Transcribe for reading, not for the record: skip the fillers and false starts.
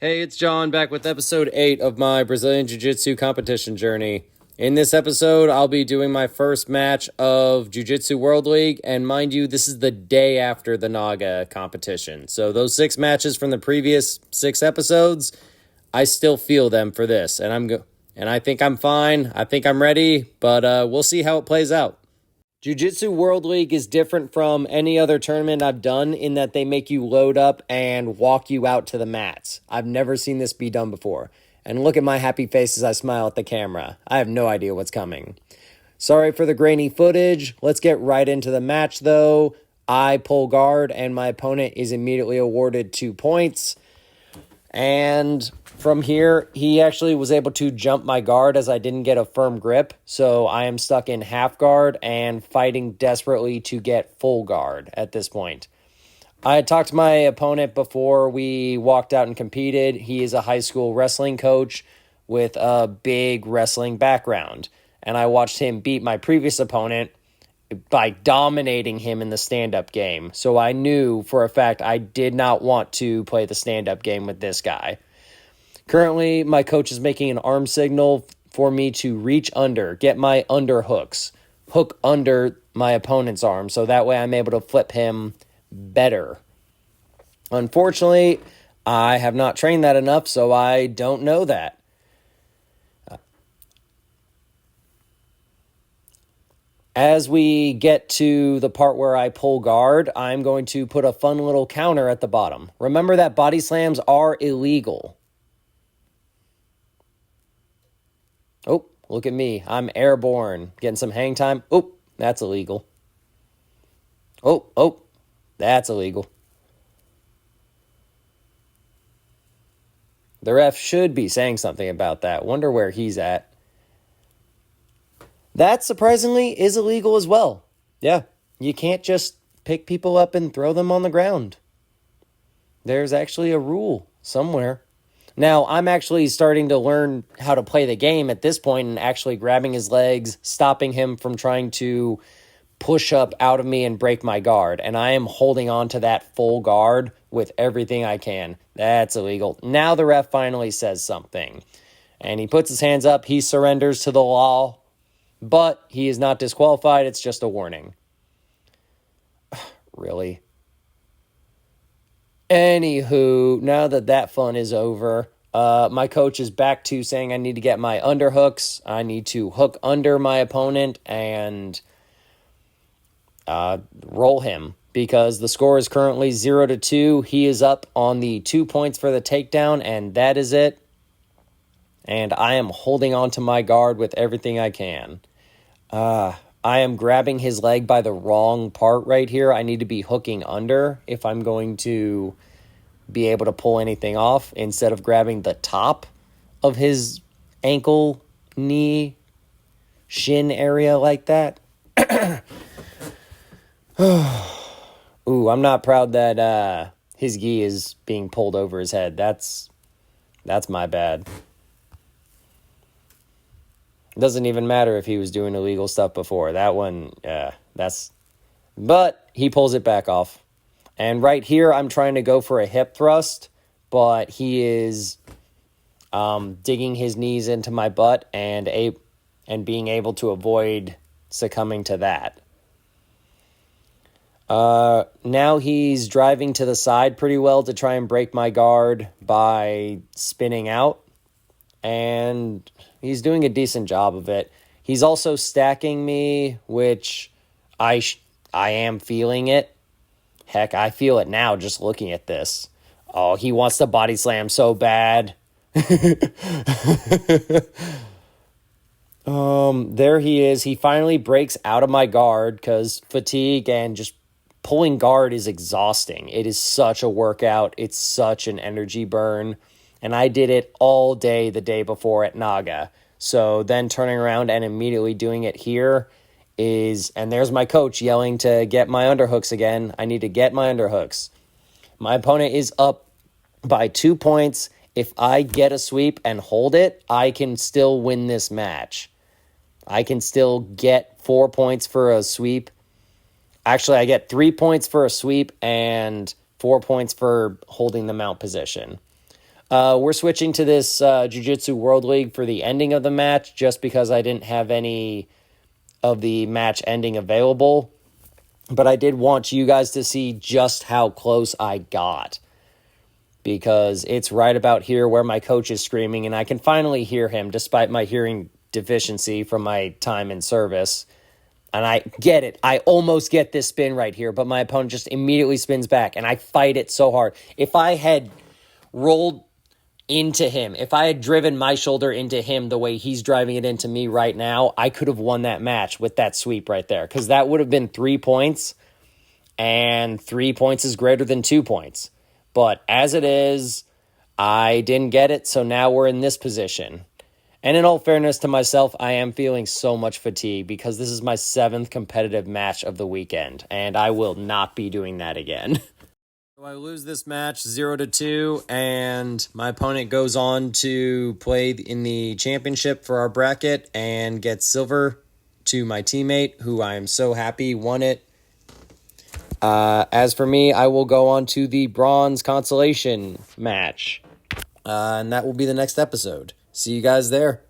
Hey, it's John back with episode 8 of my Brazilian Jiu-Jitsu competition journey. In this episode, I'll be doing my first match of Jiu-Jitsu World League, and mind you, this is the day after the NAGA competition. So those 6 matches from the previous 6 episodes, I still feel them for this, and I think I'm fine. I think I'm ready, but we'll see how it plays out. Jiu-Jitsu World League is different from any other tournament I've done in that they make you load up and walk you out to the mats. I've never seen this be done before. And look at my happy face as I smile at the camera. I have no idea what's coming. Sorry for the grainy footage. Let's get right into the match though. I pull guard and my opponent is immediately awarded 2 points. And from here, he actually was able to jump my guard as I didn't get a firm grip. So I am stuck in half guard and fighting desperately to get full guard at this point. I had talked to my opponent before we walked out and competed. He is a high school wrestling coach with a big wrestling background. And I watched him beat my previous opponent by dominating him in the stand-up game. So I knew for a fact I did not want to play the stand-up game with this guy. Currently, my coach is making an arm signal for me to reach under, get my underhooks, hook under my opponent's arm, so that way I'm able to flip him better. Unfortunately, I have not trained that enough, so I don't know that. As we get to the part where I pull guard, I'm going to put a fun little counter at the bottom. Remember that body slams are illegal. Oh, look at me. I'm airborne. Getting some hang time. Oh, that's illegal. Oh, that's illegal. The ref should be saying something about that. Wonder where he's at. That, surprisingly, is illegal as well. Yeah, you can't just pick people up and throw them on the ground. There's actually a rule somewhere. Now, I'm actually starting to learn how to play the game at this point and actually grabbing his legs, stopping him from trying to push up out of me and break my guard. And I am holding on to that full guard with everything I can. That's illegal. Now the ref finally says something. And he puts his hands up. He surrenders to the law. But he is not disqualified. It's just a warning. Really? Anywho, now that fun is over, my coach is back to saying I need to get my underhooks. I need to hook under my opponent and roll him because the score is currently 0-2. He is up on the 2 points for the takedown, and that is it. And I am holding on to my guard with everything I can. I am grabbing his leg by the wrong part right here. I need to be hooking under if I'm going to be able to pull anything off instead of grabbing the top of his ankle, knee, shin area like that. Ooh, I'm not proud that his gi is being pulled over his head. That's my bad. Doesn't even matter if he was doing illegal stuff before. That one, but he pulls it back off. And right here, I'm trying to go for a hip thrust, but he is digging his knees into my butt and being able to avoid succumbing to that. Now he's driving to the side pretty well to try and break my guard by spinning out. And he's doing a decent job of it. He's also stacking me, which I am feeling it. Heck, I feel it now just looking at this. Oh, he wants to body slam so bad. There he is. He finally breaks out of my guard because fatigue and just pulling guard is exhausting. It is such a workout. It's such an energy burn. And I did it all day the day before at NAGA. So then turning around and immediately doing it here and there's my coach yelling to get my underhooks again. I need to get my underhooks. My opponent is up by 2 points. If I get a sweep and hold it, I can still win this match. I can still get 4 points for a sweep. Actually, I get 3 points for a sweep and 4 points for holding the mount position. We're switching to this Jiu-Jitsu World League for the ending of the match just because I didn't have any of the match ending available. But I did want you guys to see just how close I got, because it's right about here where my coach is screaming, and I can finally hear him despite my hearing deficiency from my time in service. And I get it. I almost get this spin right here, but my opponent just immediately spins back, and I fight it so hard. If I had rolled into him, if I had driven my shoulder into him the way he's driving it into me right now, I could have won that match with that sweep right there, because that would have been 3 points, and 3 points is greater than 2 points. But as it is, I didn't get it, so now we're in this position. And in all fairness to myself, I am feeling so much fatigue because this is my 7th competitive match of the weekend, and I will not be doing that again. So I lose this match 0-2, and my opponent goes on to play in the championship for our bracket and gets silver to my teammate, who I am so happy won it. As for me, I will go on to the bronze consolation match, and that will be the next episode. See you guys there.